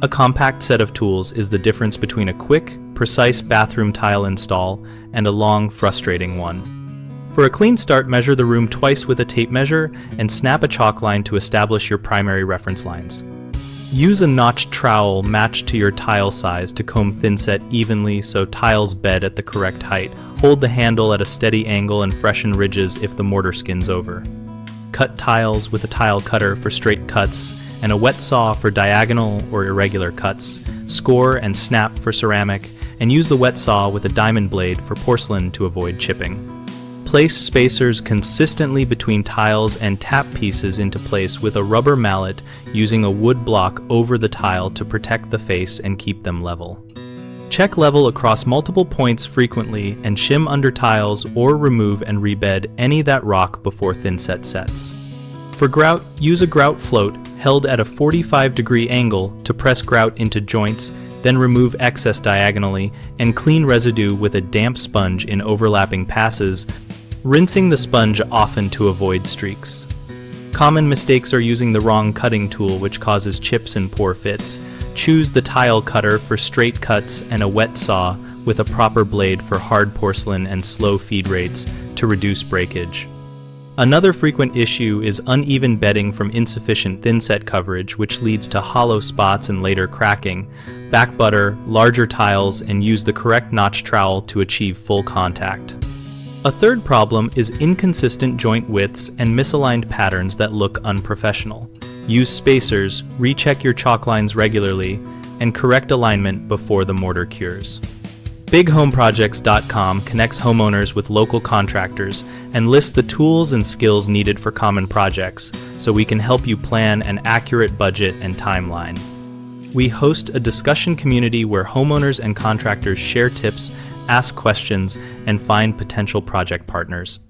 A compact set of tools is the difference between a quick, precise bathroom tile install and a long, frustrating one. For a clean start, measure the room twice with a tape measure and snap a chalk line to establish your primary reference lines. Use a notched trowel matched to your tile size to comb thinset evenly so tiles bed at the correct height. Hold the handle at a steady angle and freshen ridges if the mortar skins over. Cut tiles with a tile cutter for straight cuts and a wet saw for diagonal or irregular cuts. Score and snap for ceramic, and use the wet saw with a diamond blade for porcelain to avoid chipping. Place spacers consistently between tiles and tap pieces into place with a rubber mallet using a wood block over the tile to protect the face and keep them level. Check level across multiple points frequently and shim under tiles or remove and rebed any that rock before thinset sets. For grout, use a grout float held at a 45-degree angle to press grout into joints, then remove excess diagonally and clean residue with a damp sponge in overlapping passes, rinsing the sponge often to avoid streaks. Common mistakes are using the wrong cutting tool, which causes chips and poor fits. Choose the tile cutter for straight cuts and a wet saw with a proper blade for hard porcelain and slow feed rates to reduce breakage. Another frequent issue is uneven bedding from insufficient thinset coverage, which leads to hollow spots and later cracking. Back butter larger tiles and use the correct notch trowel to achieve full contact. A third problem is inconsistent joint widths and misaligned patterns that look unprofessional. Use spacers, recheck your chalk lines regularly, and correct alignment before the mortar cures. BigHomeProjects.com connects homeowners with local contractors and lists the tools and skills needed for common projects, so we can help you plan an accurate budget and timeline. We host a discussion community where homeowners and contractors share tips, ask questions, and find potential project partners.